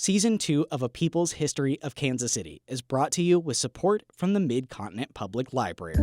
Season 2 of A People's History of Kansas City is brought to you with support from the Mid-Continent Public Library.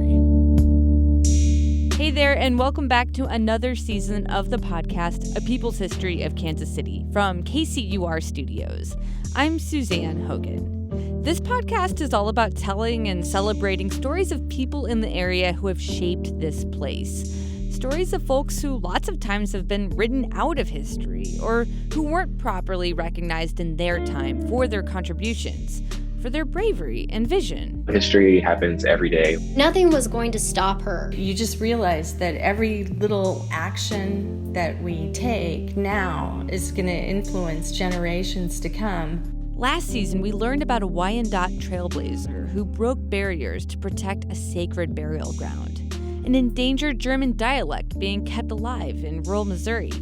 Hey there, and welcome back to another season of the podcast, A People's History of Kansas City, from KCUR Studios. I'm Suzanne Hogan. This podcast is all about telling and celebrating stories of people in the area who have shaped this place. Stories of folks who lots of times have been written out of history, or who weren't properly recognized in their time for their contributions, for their bravery and vision. History happens every day. Nothing was going to stop her. You just realize that every little action that we take now is going to influence generations to come. Last season, we learned about a Wyandotte trailblazer who broke barriers to protect a sacred burial ground, an endangered German dialect being kept alive in rural Missouri,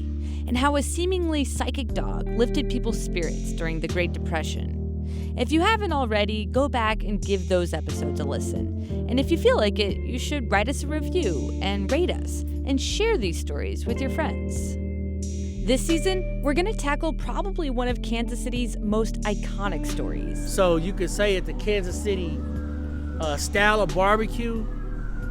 and how a seemingly psychic dog lifted people's spirits during the Great Depression. If you haven't already, go back and give those episodes a listen. And if you feel like it, you should write us a review and rate us and share these stories with your friends. This season, we're going to tackle probably one of Kansas City's most iconic stories. So you could say that the Kansas City style of barbecue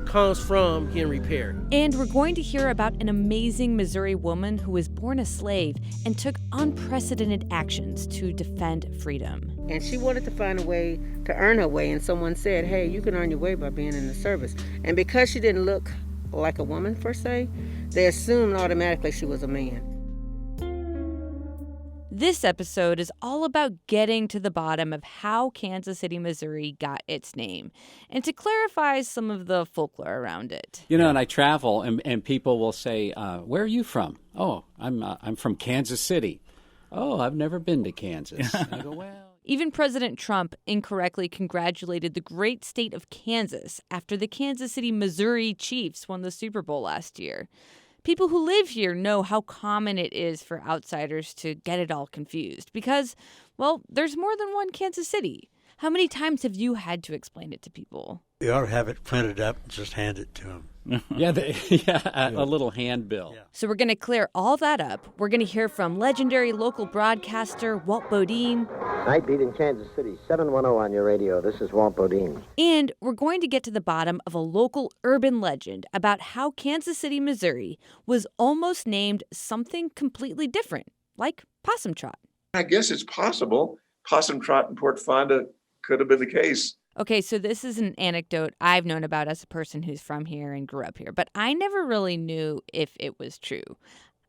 comes from Henry Perry. And we're going to hear about an amazing Missouri woman who was born a slave and took unprecedented actions to defend freedom. And she wanted to find a way to earn her way, and someone said, hey, you can earn your way by being in the service. And because she didn't look like a woman, per se, they assumed automatically she was a man. This episode is all about getting to the bottom of how Kansas City, Missouri got its name, and to clarify some of the folklore around it. You know, and I travel, and people will say, where are you from? Oh, I'm from Kansas City. Oh, I've never been to Kansas. And I go, well. Even President Trump incorrectly congratulated the great state of Kansas after the Kansas City, Missouri Chiefs won the Super Bowl last year. People who live here know how common it is for outsiders to get it all confused because, well, there's more than one Kansas City. How many times have you had to explain it to people? You ought to have it printed up and just hand it to them. A little handbill. Yeah. So we're going to clear all that up. We're going to hear from legendary local broadcaster Walt Bodine. Night beat in Kansas City, 710 on your radio. This is Walt Bodine. And we're going to get to the bottom of a local urban legend about how Kansas City, Missouri was almost named something completely different, like Possum Trot. I guess it's possible. Possum Trot in Port Fonda could have been the case. Okay, so this is an anecdote I've known about as a person who's from here and grew up here, but I never really knew if it was true.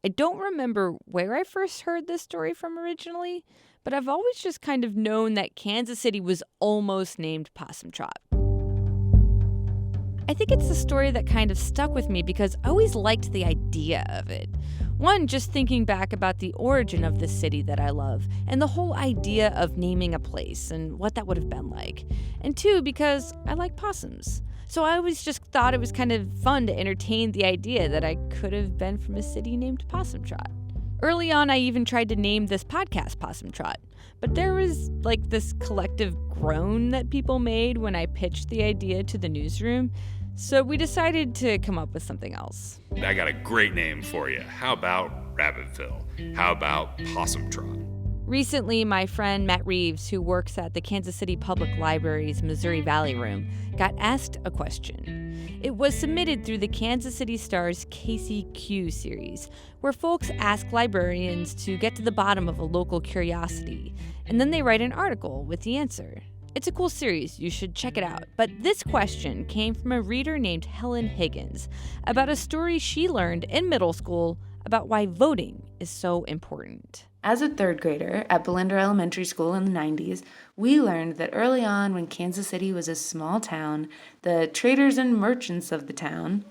I don't remember where I first heard this story from originally, but I've always just kind of known that Kansas City was almost named Possum Trot. I think it's the story that kind of stuck with me because I always liked the idea of it. One, just thinking back about the origin of this city that I love and the whole idea of naming a place and what that would have been like. And two, because I like possums. So I always just thought it was kind of fun to entertain the idea that I could have been from a city named Possum Trot. Early on, I even tried to name this podcast Possum Trot, but there was like this collective groan that people made when I pitched the idea to the newsroom. So we decided to come up with something else. I got a great name for you. How about Rabbitville? How about Possum Trot? Recently, my friend Matt Reeves, who works at the Kansas City Public Library's Missouri Valley Room, got asked a question. It was submitted through the Kansas City Star's KCQ series, where folks ask librarians to get to the bottom of a local curiosity, and then they write an article with the answer. It's a cool series, you should check it out. But this question came from a reader named Helen Higgins about a story she learned in middle school about why voting is so important. As a third grader at Belander Elementary School in the 90s, we learned that early on when Kansas City was a small town, the traders and merchants of the town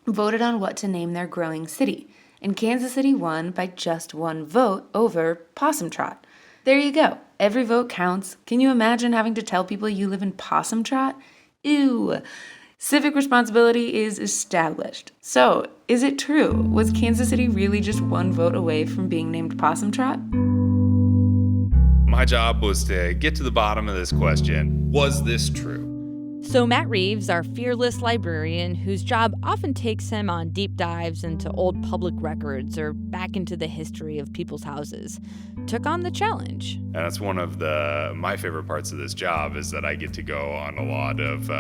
voted on what to name their growing city. And Kansas City won by just one vote over Possum Trot. There you go. Every vote counts. Can you imagine having to tell people you live in Possum Trot? Ew. Civic responsibility is established. So, is it true? Was Kansas City really just one vote away from being named Possum Trot? My job was to get to the bottom of this question. Was this true? So Matt Reeves, our fearless librarian, whose job often takes him on deep dives into old public records or back into the history of people's houses, took on the challenge. And that's one of my favorite parts of this job, is that I get to go on a lot of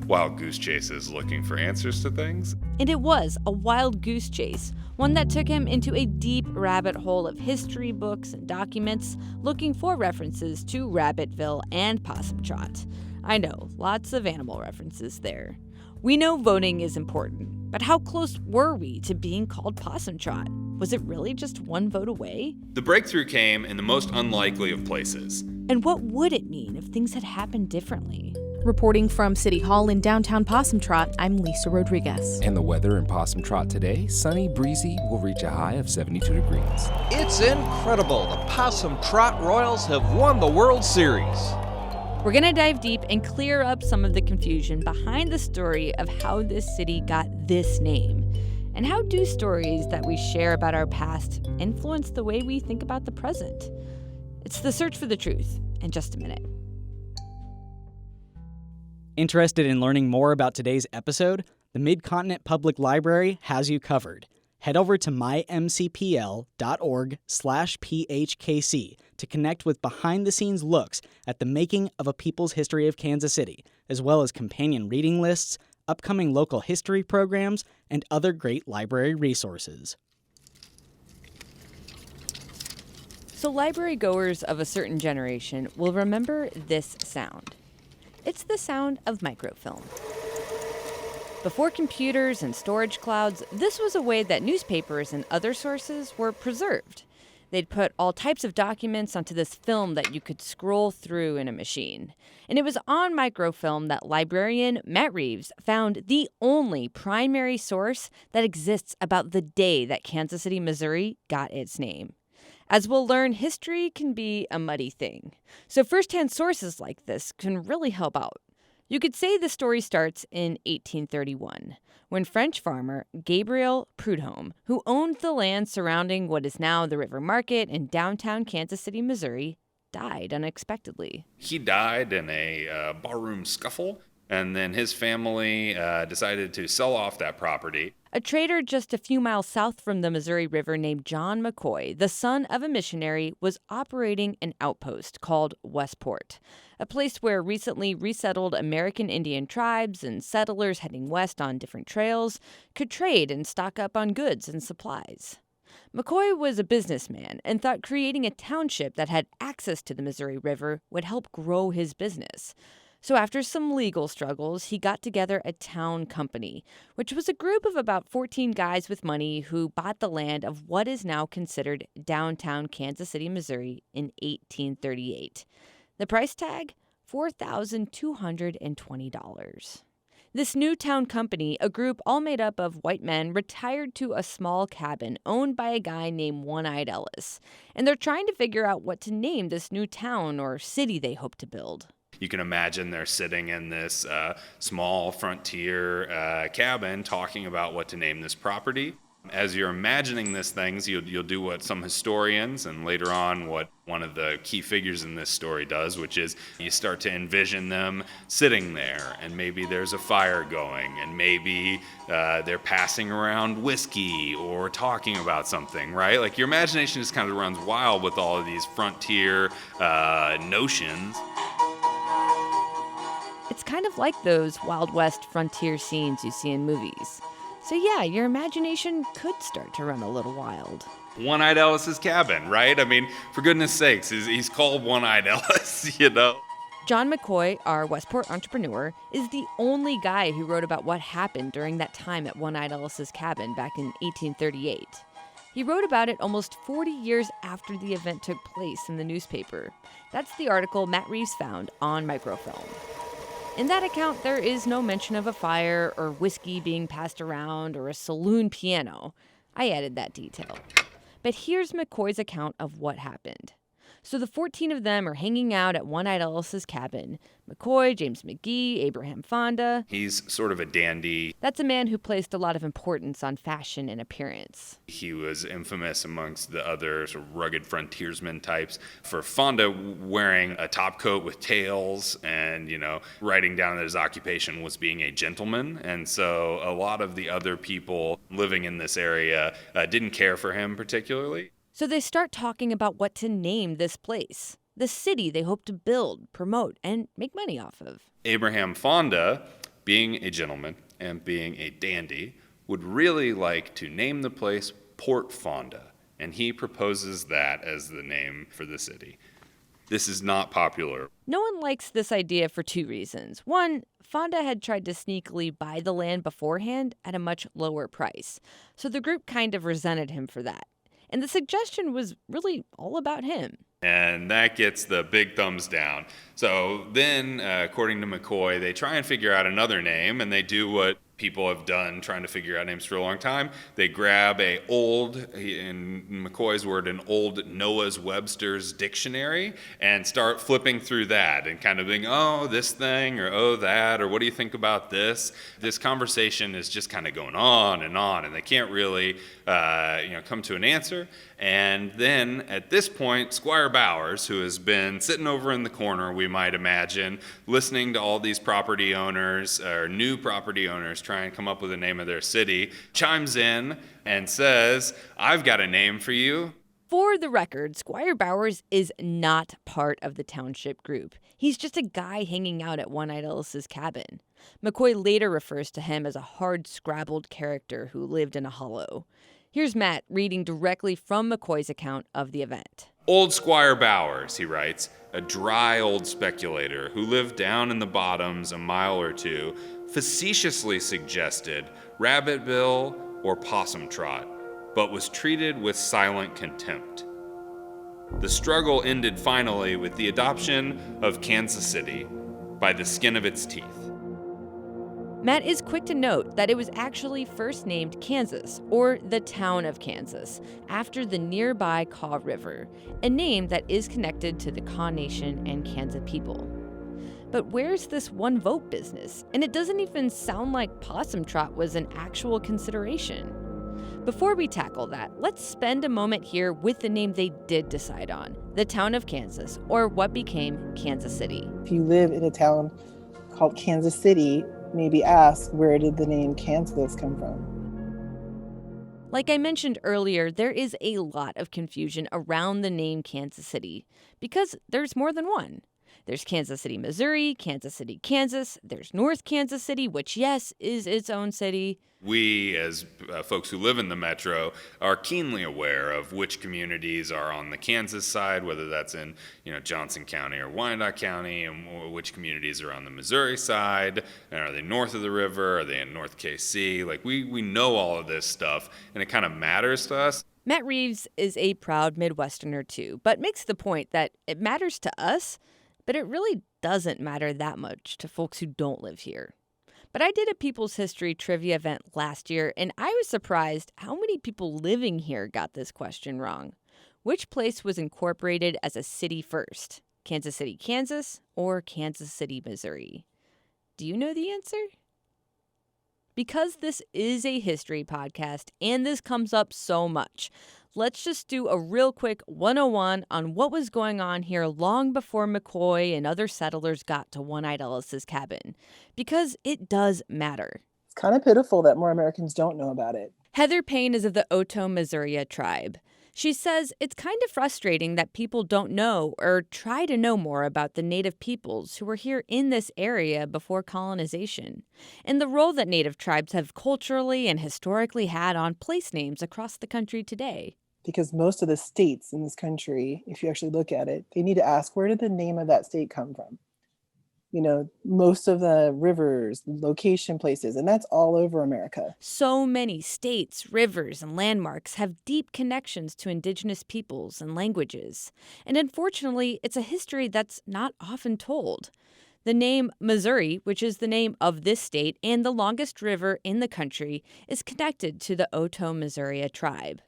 wild goose chases looking for answers to things. And it was a wild goose chase, one that took him into a deep rabbit hole of history books and documents looking for references to Rabbitville and Possum Trot. I know, lots of animal references there. We know voting is important, but how close were we to being called Possum Trot? Was it really just one vote away? The breakthrough came in the most unlikely of places. And what would it mean if things had happened differently? Reporting from City Hall in downtown Possum Trot, I'm Lisa Rodriguez. And the weather in Possum Trot today, sunny, breezy, will reach a high of 72 degrees. It's incredible. The Possum Trot Royals have won the World Series. We're going to dive deep and clear up some of the confusion behind the story of how this city got this name. And how do stories that we share about our past influence the way we think about the present? It's the search for the truth in just a minute. Interested in learning more about today's episode? The Mid-Continent Public Library has you covered. Head over to mymcpl.org/phkc to connect with behind-the-scenes looks at the making of a people's history of Kansas City, as well as companion reading lists, upcoming local history programs, and other great library resources. So library goers of a certain generation will remember this sound. It's the sound of microfilm. Before computers and storage clouds, this was a way that newspapers and other sources were preserved. They'd put all types of documents onto this film that you could scroll through in a machine. And it was on microfilm that librarian Matt Reeves found the only primary source that exists about the day that Kansas City, Missouri got its name. As we'll learn, history can be a muddy thing. So first-hand sources like this can really help out. You could say the story starts in 1831, when French farmer Gabriel Prudhomme, who owned the land surrounding what is now the River Market in downtown Kansas City, Missouri, died unexpectedly. He died in a barroom scuffle, and then his family decided to sell off that property. A trader just a few miles south from the Missouri River named John McCoy, the son of a missionary, was operating an outpost called Westport, a place where recently resettled American Indian tribes and settlers heading west on different trails could trade and stock up on goods and supplies. McCoy was a businessman and thought creating a township that had access to the Missouri River would help grow his business. So after some legal struggles, he got together a town company, which was a group of about 14 guys with money who bought the land of what is now considered downtown Kansas City, Missouri in 1838. The price tag? $4,220. This new town company, a group all made up of white men, retired to a small cabin owned by a guy named One-Eyed Ellis. And they're trying to figure out what to name this new town or city they hope to build. You can imagine they're sitting in this small frontier cabin talking about what to name this property. As you're imagining these things, you'll do what some historians and later on what one of the key figures in this story does, which is you start to envision them sitting there, and maybe there's a fire going, and maybe they're passing around whiskey or talking about something, right? Like your imagination just kind of runs wild with all of these frontier notions. It's kind of like those Wild West frontier scenes you see in movies. So yeah, your imagination could start to run a little wild. One-Eyed Ellis's cabin, right? I mean, for goodness sakes, he's called One-Eyed Ellis, you know? John McCoy, our Westport entrepreneur, is the only guy who wrote about what happened during that time at One-Eyed Ellis's cabin back in 1838. He wrote about it almost 40 years after the event took place in the newspaper. That's the article Matt Reeves found on microfilm. In that account, there is no mention of a fire or whiskey being passed around or a saloon piano. I added that detail. But here's McCoy's account of what happened. So the 14 of them are hanging out at One-Eyed Alice's cabin. McCoy, James McGee, Abraham Fonda. He's sort of a dandy. That's a man who placed a lot of importance on fashion and appearance. He was infamous amongst the other sort of rugged frontiersman types for Fonda wearing a top coat with tails and, writing down that his occupation was being a gentleman. And so a lot of the other people living in this area didn't care for him particularly. So they start talking about what to name this place, the city they hope to build, promote, and make money off of. Abraham Fonda, being a gentleman and being a dandy, would really like to name the place Port Fonda, and he proposes that as the name for the city. This is not popular. No one likes this idea for two reasons. One, Fonda had tried to sneakily buy the land beforehand at a much lower price, so the group kind of resented him for that. And the suggestion was really all about him. And that gets the big thumbs down. So then, according to McCoy, they try and figure out another name, and they do what people have done trying to figure out names for a long time. They grab in McCoy's word, an old Noah's Webster's dictionary and start flipping through that and kind of being, oh, this thing, or oh, that, or what do you think about this? This conversation is just kind of going on, and they can't really come to an answer. And then at this point, Squire Bowers, who has been sitting over in the corner, we might imagine, listening to all these property owners, or new property owners, try and come up with a name of their city, chimes in and says, I've got a name for you. For the record, Squire Bowers is not part of the township group. He's just a guy hanging out at One-Eyed Alice's cabin. McCoy later refers to him as a hard-scrabbled character who lived in a hollow. Here's Matt reading directly from McCoy's account of the event. Old Squire Bowers, he writes, a dry old speculator who lived down in the bottoms a mile or two, facetiously suggested Rabbitville or Possum Trot, but was treated with silent contempt. The struggle ended finally with the adoption of Kansas City by the skin of its teeth. Matt is quick to note that it was actually first named Kansas, or the town of Kansas, after the nearby Kaw River, a name that is connected to the Kaw Nation and Kansas people. But where's this one vote business? And it doesn't even sound like Possum Trot was an actual consideration. Before we tackle that, let's spend a moment here with the name they did decide on, the town of Kansas, or what became Kansas City. If you live in a town called Kansas City, maybe ask, where did the name Kansas come from? Like I mentioned earlier, there is a lot of confusion around the name Kansas City because there's more than one. There's Kansas City, Missouri, Kansas City, Kansas. There's North Kansas City, which, yes, is its own city. We, as folks who live in the metro, are keenly aware of which communities are on the Kansas side, whether that's in Johnson County or Wyandotte County, and which communities are on the Missouri side, and are they north of the river, are they in North KC? Like, we know all of this stuff, and it kind of matters to us. Matt Reeves is a proud Midwesterner too, but makes the point that it matters to us, but it really doesn't matter that much to folks who don't live here. But I did a People's History trivia event last year, and I was surprised how many people living here got this question wrong. Which place was incorporated as a city first? Kansas City, Kansas, or Kansas City, Missouri? Do you know the answer? Because this is a history podcast, and this comes up so much, let's just do a real quick 101 on what was going on here long before McCoy and other settlers got to One-Eyed Alice's cabin. Because it does matter. It's kind of pitiful that more Americans don't know about it. Heather Payne is of the Oto-Missouri tribe. She says it's kind of frustrating that people don't know or try to know more about the native peoples who were here in this area before colonization, and the role that native tribes have culturally and historically had on place names across the country today. Because most of the states in this country, if you actually look at it, they need to ask, where did the name of that state come from? Most of the rivers, location places, and that's all over America. So many states, rivers, and landmarks have deep connections to indigenous peoples and languages. And unfortunately, it's a history that's not often told. The name Missouri, which is the name of this state and the longest river in the country, is connected to the Oto-Missouri tribe.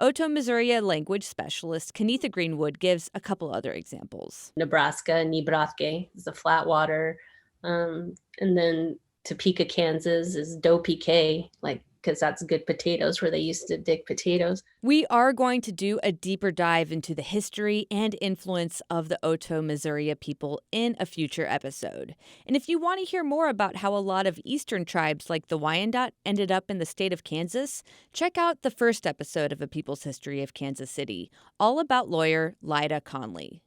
Oto-Missouri language specialist Kenitha Greenwood gives a couple other examples. Nebraska, Nebraska is the flat water. And then Topeka, Kansas is Dopeke, because that's good potatoes where they used to dig potatoes. We are going to do a deeper dive into the history and influence of the Oto-Missouri people in a future episode. And if you want to hear more about how a lot of eastern tribes like the Wyandot ended up in the state of Kansas, check out the first episode of A People's History of Kansas City, all about lawyer Lyda Conley.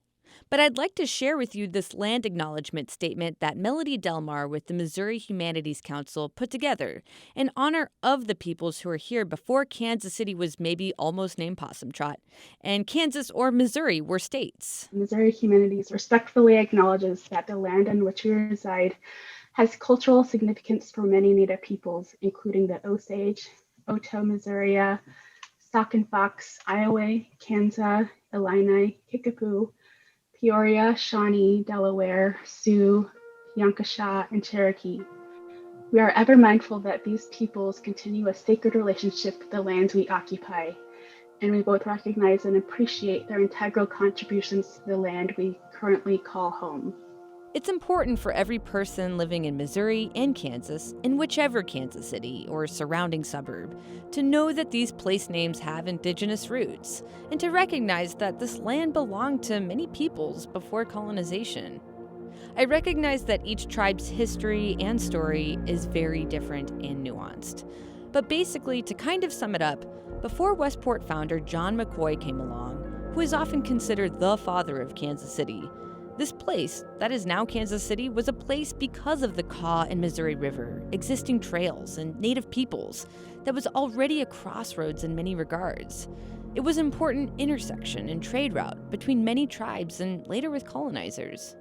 But I'd like to share with you this land acknowledgement statement that Melody Delmar with the Missouri Humanities Council put together in honor of the peoples who were here before Kansas City was maybe almost named Possum Trot, and Kansas or Missouri were states. Missouri Humanities respectfully acknowledges that the land on which we reside has cultural significance for many Native peoples, including the Osage, Oto-Missouri, Sauk and Fox, Iowa, Kansas, Illini, Kickapoo, Peoria, Shawnee, Delaware, Sioux, Yankasha, and Cherokee. We are ever mindful that these peoples continue a sacred relationship with the lands we occupy, and we both recognize and appreciate their integral contributions to the land we currently call home. It's important for every person living in Missouri and Kansas, in whichever Kansas City or surrounding suburb, to know that these place names have indigenous roots, and to recognize that this land belonged to many peoples before colonization. I recognize that each tribe's history and story is very different and nuanced. But basically, to kind of sum it up, before Westport founder John McCoy came along, who is often considered the father of Kansas City, this place, that is now Kansas City, was a place because of the Kaw and Missouri River, existing trails, and native peoples that was already a crossroads in many regards. It was an important intersection and trade route between many tribes and later with colonizers.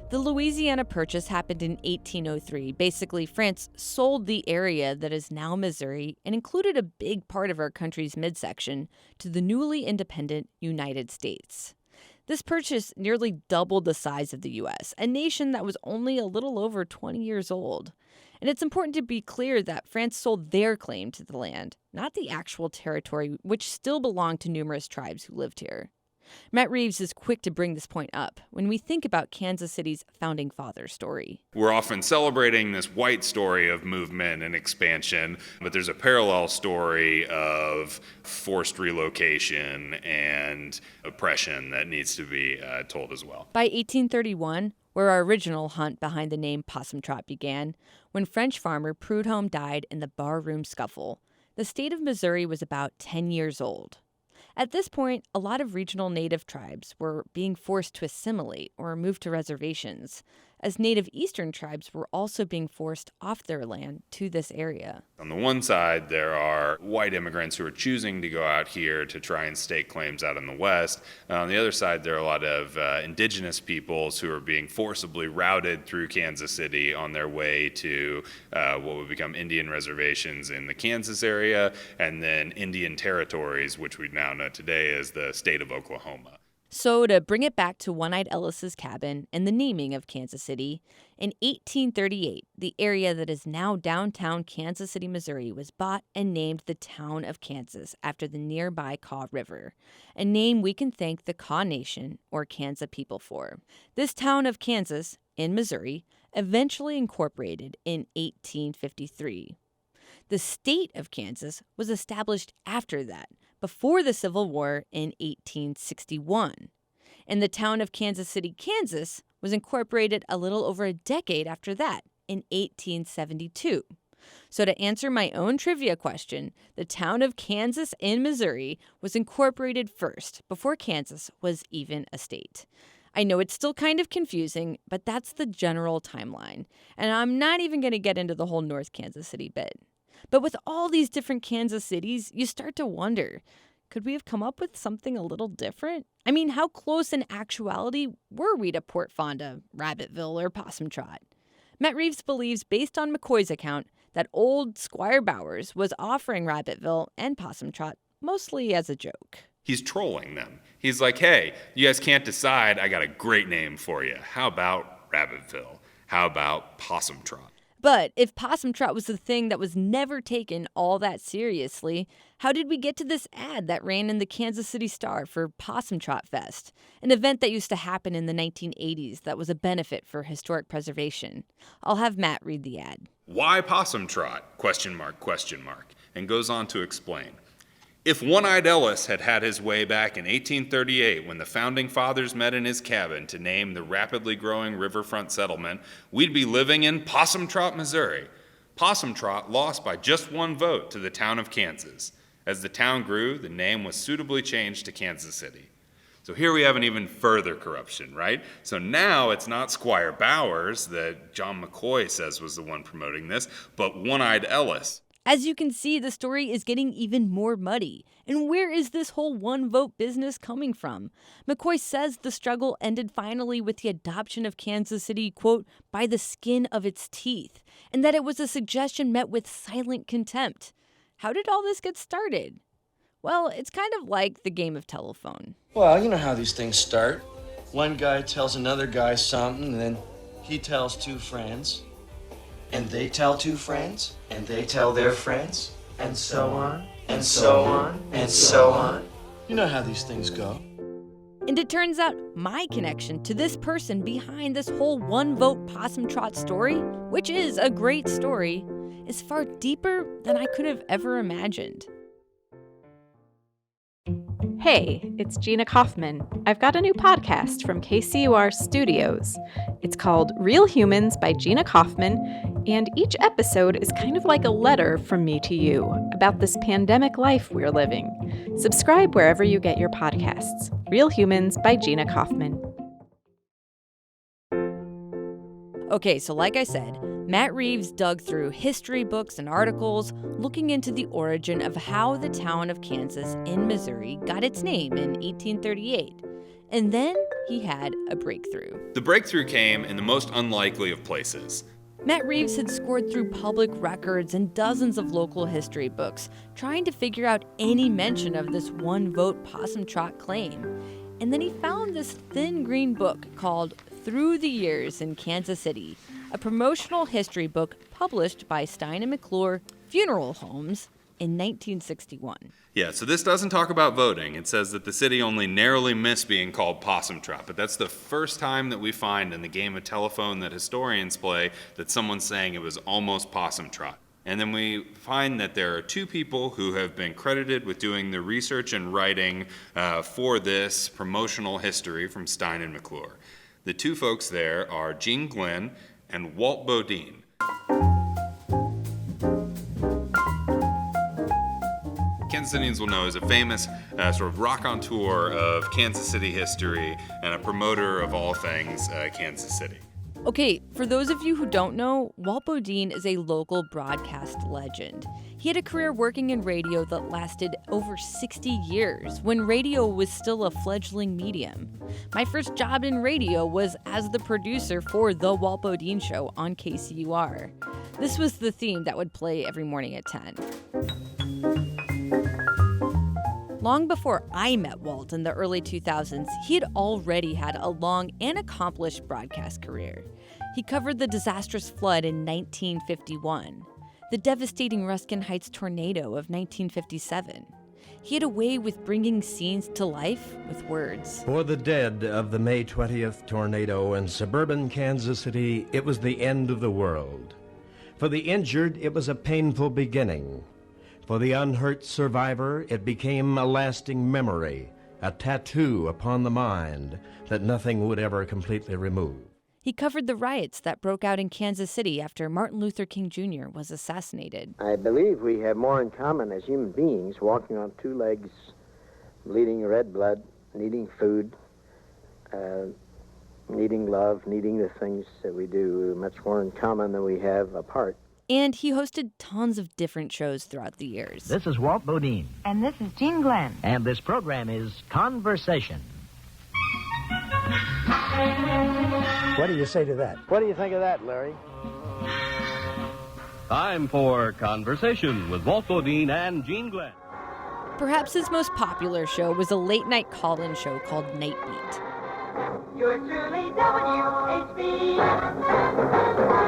The Louisiana Purchase happened in 1803. Basically, France sold the area that is now Missouri and included a big part of our country's midsection to the newly independent United States. This purchase nearly doubled the size of the U.S., a nation that was only a little over 20 years old. And it's important to be clear that France sold their claim to the land, not the actual territory, which still belonged to numerous tribes who lived here. Matt Reeves is quick to bring this point up when we think about Kansas City's founding father story. We're often celebrating this white story of movement and expansion, but there's a parallel story of forced relocation and oppression that needs to be told as well. By 1831, where our original hunt behind the name Possum Trot began, when French farmer Prudhomme died in the barroom scuffle, the state of Missouri was about 10 years old. At this point, a lot of regional native tribes were being forced to assimilate or move to reservations, as native eastern tribes were also being forced off their land to this area. On the one side, there are white immigrants who are choosing to go out here to try and stake claims out in the West. On the other side, there are a lot of indigenous peoples who are being forcibly routed through Kansas City on their way to what would become Indian reservations in the Kansas area, and then Indian territories, which we now know today as the state of Oklahoma. So to bring it back to One-Eyed Ellis's cabin and the naming of Kansas City, in 1838, the area that is now downtown Kansas City, Missouri, was bought and named the town of Kansas after the nearby Kaw River, a name we can thank the Kaw Nation or Kansas people for. This town of Kansas, in Missouri, eventually incorporated in 1853. The state of Kansas was established after that, before the Civil War in 1861. And the town of Kansas City, Kansas, was incorporated a little over a decade after that, in 1872. So to answer my own trivia question, the town of Kansas in Missouri was incorporated first, before Kansas was even a state. I know it's still kind of confusing, but that's the general timeline. And I'm not even going to get into the whole North Kansas City bit. But with all these different Kansas cities, you start to wonder, could we have come up with something a little different? I mean, how close in actuality were we to Port Fonda, Rabbitville, or Possum Trot? Matt Reeves believes, based on McCoy's account, that old Squire Bowers was offering Rabbitville and Possum Trot mostly as a joke. He's trolling them. He's like, hey, you guys can't decide. I got a great name for you. How about Rabbitville? How about Possum Trot? But if Possum Trot was the thing that was never taken all that seriously, how did we get to this ad that ran in the Kansas City Star for Possum Trot Fest, an event that used to happen in the 1980s that was a benefit for historic preservation? I'll have Matt read the ad. Why Possum Trot? ? And goes on to explain. If One-Eyed Ellis had had his way back in 1838 when the Founding Fathers met in his cabin to name the rapidly growing riverfront settlement, we'd be living in Possum Trot, Missouri. Possum Trot lost by just one vote to the town of Kansas. As the town grew, the name was suitably changed to Kansas City. So here we have an even further corruption, right? So now it's not Squire Bowers that John McCoy says was the one promoting this, but One-Eyed Ellis. As you can see, the story is getting even more muddy. And where is this whole one-vote business coming from? McCoy says the struggle ended finally with the adoption of Kansas City, quote, by the skin of its teeth, and that it was a suggestion met with silent contempt. How did all this get started? Well, it's kind of like the game of telephone. Well, you know how these things start. One guy tells another guy something, and then he tells two friends. And they tell two friends, and they tell their friends, and so on, and so on, and so on. You know how these things go. And it turns out my connection to this person behind this whole one-vote Possum Trot story, which is a great story, is far deeper than I could have ever imagined. Hey, it's Gina Kaufman. I've got a new podcast from KCUR Studios. It's called Real Humans by Gina Kaufman, and each episode is kind of like a letter from me to you about this pandemic life we're living. Subscribe wherever you get your podcasts. Real Humans by Gina Kaufman. Okay, so like I said, Matt Reeves dug through history books and articles looking into the origin of how the town of Kansas in Missouri got its name in 1838. And then he had a breakthrough. The breakthrough came in the most unlikely of places. Matt Reeves had scored through public records and dozens of local history books, trying to figure out any mention of this one-vote Possum Trot claim. And then he found this thin green book called Through the Years in Kansas City, a promotional history book published by Stein and McClure Funeral Homes in 1961. Yeah, so this doesn't talk about voting. It says that the city only narrowly missed being called Possum Trot, but that's the first time that we find in the game of telephone that historians play that someone's saying it was almost Possum Trot. And then we find that there are two people who have been credited with doing the research and writing for this promotional history from Stein and McClure. The two folks there are Gene Glenn and Walt Bodine. Kansas Cityans will know is a famous sort of raconteur of Kansas City history and a promoter of all things Kansas City. Okay, for those of you who don't know, Walt Bodine is a local broadcast legend. He had a career working in radio that lasted over 60 years, when radio was still a fledgling medium. My first job in radio was as the producer for The Walt Bodine Show on KCUR. This was the theme that would play every morning at 10. Long before I met Walt in the early 2000s, he had already had a long and accomplished broadcast career. He covered the disastrous flood in 1951, the devastating Ruskin Heights tornado of 1957. He had a way with bringing scenes to life with words. For the dead of the May 20th tornado in suburban Kansas City, it was the end of the world. For the injured, it was a painful beginning. For the unhurt survivor, it became a lasting memory, a tattoo upon the mind that nothing would ever completely remove. He covered the riots that broke out in Kansas City after Martin Luther King Jr. was assassinated. I believe we have more in common as human beings, walking on two legs, bleeding red blood, needing food, needing love, needing the things that we do, much more in common than we have apart. And he hosted tons of different shows throughout the years. This is Walt Bodine. And this is Gene Glenn. And this program is Conversation. What do you say to that? What do you think of that, Larry? Time for Conversation with Walt Bodine and Gene Glenn. Perhaps his most popular show was a late-night call-in show called Night Beat. You're truly WHB.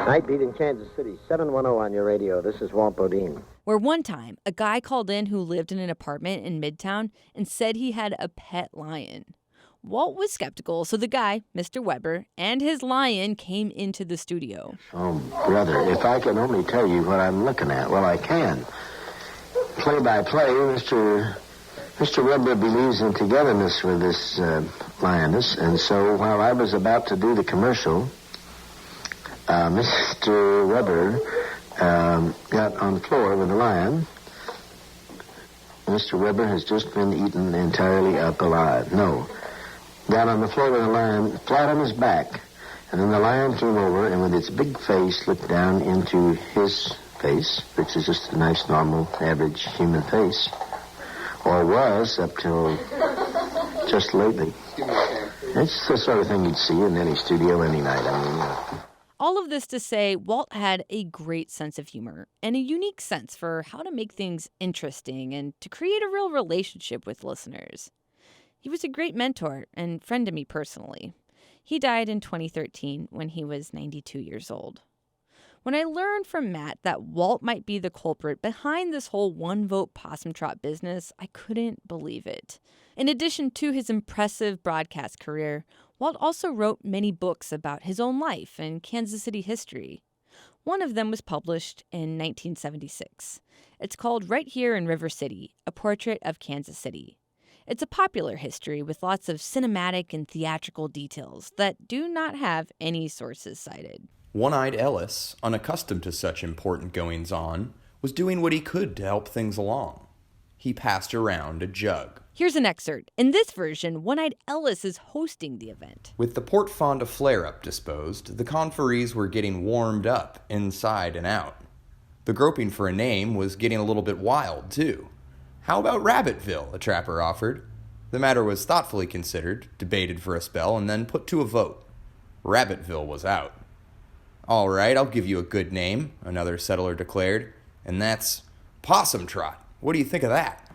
Night Beat in Kansas City, 710 on your radio. This is Walt Bodine. Where one time, a guy called in who lived in an apartment in Midtown and said he had a pet lion. Walt was skeptical, so the guy, Mr. Weber, and his lion came into the studio. Oh, brother, if I can only tell you what I'm looking at. Well, I can. Play by play, Mr. Weber believes in togetherness with this lioness, and so while I was about to do the commercial, Mr. Weber got on the floor with the lion. Mr. Weber has just been eaten entirely up alive. No. Got on the floor with the lion, flat on his back, and then the lion came over and with its big face looked down into his face, which is just a nice, normal, average human face. Or was up till just lately. It's the sort of thing you'd see in any studio any night. All of this to say, Walt had a great sense of humor and a unique sense for how to make things interesting and to create a real relationship with listeners. He was a great mentor and friend to me personally. He died in 2013 when he was 92 years old. When I learned from Matt that Walt might be the culprit behind this whole one-vote Possum Trot business, I couldn't believe it. In addition to his impressive broadcast career, Walt also wrote many books about his own life and Kansas City history. One of them was published in 1976. It's called Right Here in River City, A Portrait of Kansas City. It's a popular history with lots of cinematic and theatrical details that do not have any sources cited. One-Eyed Ellis, unaccustomed to such important goings-on, was doing what he could to help things along. He passed around a jug. Here's an excerpt. In this version, One-Eyed Ellis is hosting the event. With the Port Fonda flare-up disposed, the conferees were getting warmed up inside and out. The groping for a name was getting a little bit wild, too. How about Rabbitville, a trapper offered. The matter was thoughtfully considered, debated for a spell, and then put to a vote. Rabbitville was out. All right, I'll give you a good name, another settler declared, and that's Possum Trot. What do you think of that?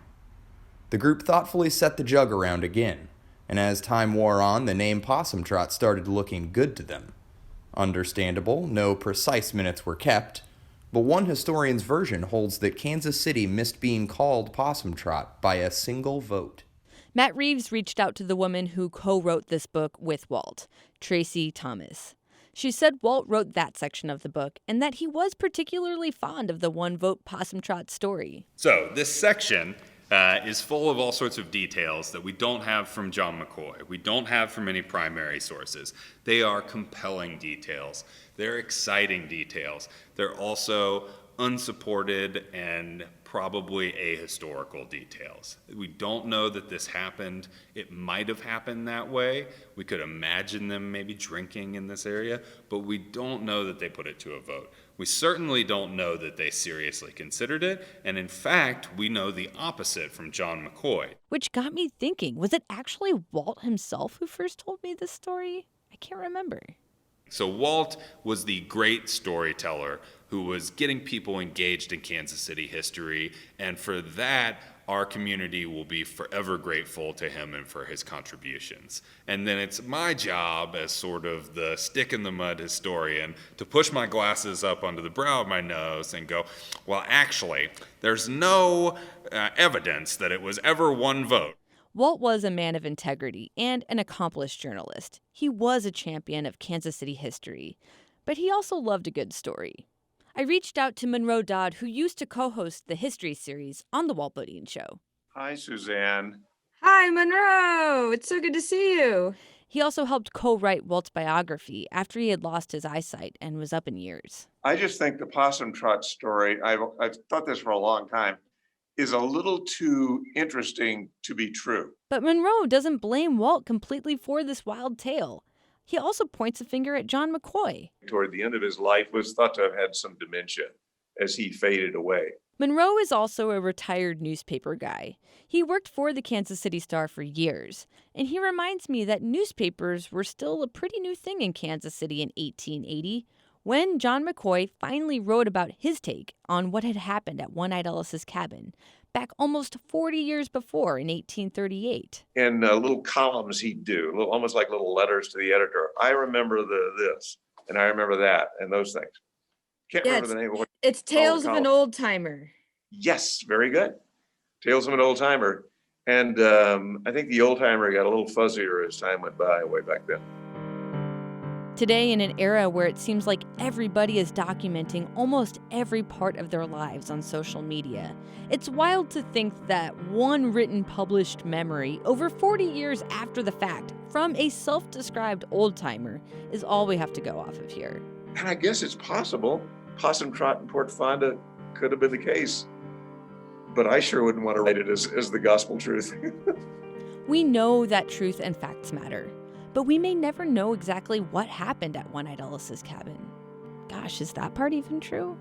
The group thoughtfully set the jug around again, and as time wore on, the name Possum Trot started looking good to them. Understandable, no precise minutes were kept, but one historian's version holds that Kansas City missed being called Possum Trot by a single vote. Matt Reeves reached out to the woman who co-wrote this book with Walt, Tracy Thomas. She said Walt wrote that section of the book and that he was particularly fond of the one-vote Possum Trot story. So this section is full of all sorts of details that we don't have from John McCoy. We don't have from any primary sources. They are compelling details. They're exciting details. They're also unsupported and probably ahistorical details. We don't know that this happened. It might have happened that way. We could imagine them maybe drinking in this area, but we don't know that they put it to a vote. We certainly don't know that they seriously considered it, and in fact, we know the opposite from John McCoy. Which got me thinking, was it actually Walt himself who first told me this story? I can't remember. So Walt was the great storyteller who was getting people engaged in Kansas City history, and for that, our community will be forever grateful to him and for his contributions. And then it's my job as sort of the stick-in-the-mud historian to push my glasses up under the brow of my nose and go, well, actually, there's no evidence that it was ever one vote. Walt was a man of integrity and an accomplished journalist. He was a champion of Kansas City history, but he also loved a good story. I reached out to Monroe Dodd, who used to co-host the History series on The Walt Bodine Show. Hi, Suzanne. Hi, Monroe. It's so good to see you. He also helped co-write Walt's biography after he had lost his eyesight and was up in years. I just think the Possum Trot story, I've thought this for a long time, is a little too interesting to be true. But Monroe doesn't blame Walt completely for this wild tale. He also points a finger at John McCoy. Toward the end of his life, was thought to have had some dementia as he faded away. Monroe is also a retired newspaper guy. He worked for the Kansas City Star for years, and he reminds me that newspapers were still a pretty new thing in Kansas City in 1880, when John McCoy finally wrote about his take on what had happened at One-Eyed Ellis's cabin back almost 40 years before in 1838. And little columns he'd do, almost like little letters to the editor. I remember this. And I remember that and those things. Can't Yeah, remember the name of what. It's Tales of an Old Timer. Yes, very good. Tales of an Old Timer. And I think the old timer got a little fuzzier as time went by way back then. Today, in an era where it seems like everybody is documenting almost every part of their lives on social media, it's wild to think that one written published memory over 40 years after the fact from a self-described old-timer is all we have to go off of here. And I guess it's possible Possum, Trot, and Port Fonda could have been the case. But I sure wouldn't want to write it as the gospel truth. We know that truth and facts matter, but we may never know exactly what happened at One-Eyed Ellis's cabin. Gosh, is that part even true?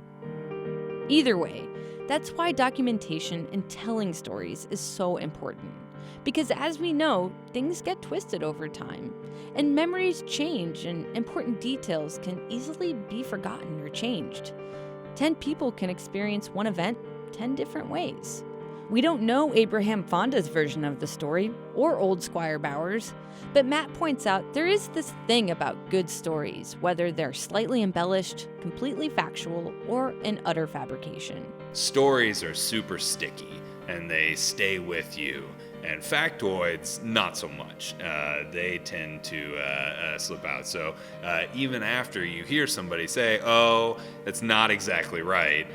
Either way, that's why documentation and telling stories is so important. Because as we know, things get twisted over time, and memories change, and important details can easily be forgotten or changed. 10 people can experience one event 10 different ways. We don't know Abraham Fonda's version of the story, or old Squire Bowers, but Matt points out there is this thing about good stories, whether they're slightly embellished, completely factual, or an utter fabrication. Stories are super sticky, and they stay with you. And factoids, not so much. They tend to slip out. So even after you hear somebody say, oh, that's not exactly right,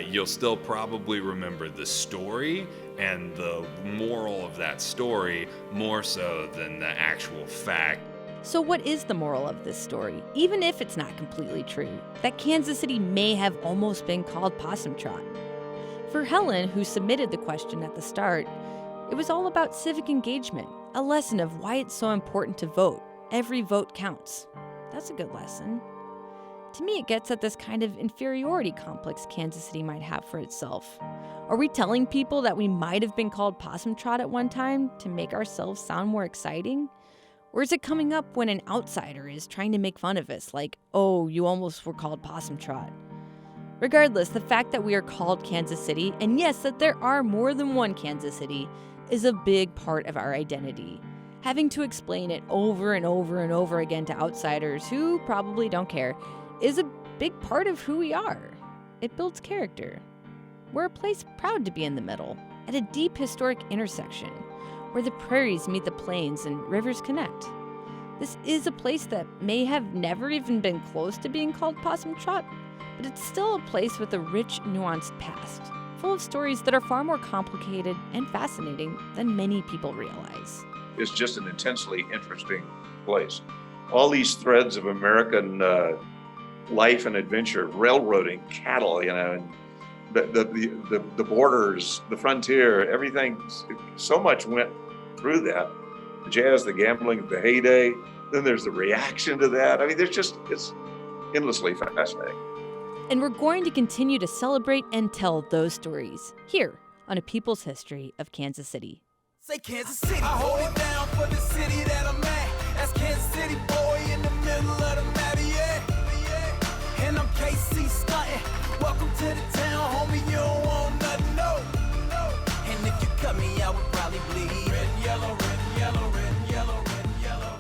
you'll still probably remember the story and the moral of that story more so than the actual fact. So what is the moral of this story, even if it's not completely true, that Kansas City may have almost been called Possum Trot? For Helen, who submitted the question at the start, it was all about civic engagement, a lesson of why it's so important to vote. Every vote counts. That's a good lesson. To me, it gets at this kind of inferiority complex Kansas City might have for itself. Are we telling people that we might have been called Possum Trot at one time to make ourselves sound more exciting? Or is it coming up when an outsider is trying to make fun of us, like, oh, you almost were called Possum Trot? Regardless, the fact that we are called Kansas City, and yes, that there are more than one Kansas City, is a big part of our identity. Having to explain it over and over and over again to outsiders who probably don't care is a big part of who we are. It builds character. We're a place proud to be in the middle, at a deep historic intersection, where the prairies meet the plains and rivers connect. This is a place that may have never even been close to being called Possum Trot, but it's still a place with a rich, nuanced past, full of stories that are far more complicated and fascinating than many people realize. It's just an intensely interesting place. All these threads of American life and adventure, railroading, cattle, and the borders, the frontier, everything, so much went through that. The jazz, the gambling, the heyday, then there's the reaction to that. I mean, it's endlessly fascinating. And we're going to continue to celebrate and tell those stories here on A People's History of Kansas City. Say Kansas City. I hold it down for the city that I'm at. That's Kansas City boy in the middle of the map, yeah. And I'm KC stuntin'. Welcome to the town, homie. You don't want nothing, no. And if you cut me, I would probably bleed. Red and yellow, red and yellow, red and yellow, red and yellow.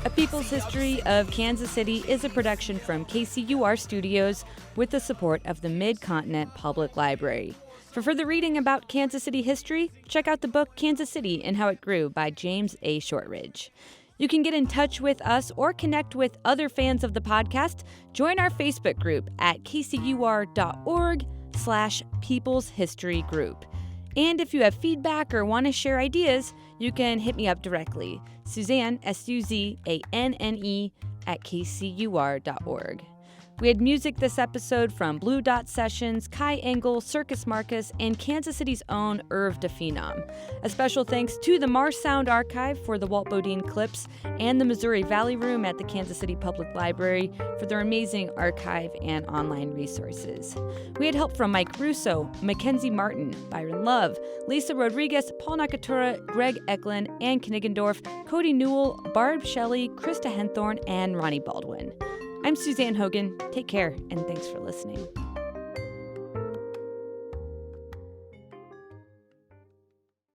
A People's History of Kansas City is a production from KCUR Studios with the support of the Mid-Continent Public Library. For further reading about Kansas City history, check out the book Kansas City and How It Grew by James A. Shortridge. You can get in touch with us or connect with other fans of the podcast. Join our Facebook group at kcur.org/People's History Group. And if you have feedback or want to share ideas, you can hit me up directly. Suzanne, SUZANNE, @kcur.org. We had music this episode from Blue Dot Sessions, Kai Engel, Circus Marcus, and Kansas City's own Irv de Phenom. A special thanks to the Mars Sound Archive for the Walt Bodine clips and the Missouri Valley Room at the Kansas City Public Library for their amazing archive and online resources. We had help from Mike Russo, Mackenzie Martin, Byron Love, Lisa Rodriguez, Paul Nakatura, Greg Eklund, Ann Kniggendorf, Cody Newell, Barb Shelley, Krista Henthorne, and Ronnie Baldwin. I'm Suzanne Hogan. Take care, and thanks for listening.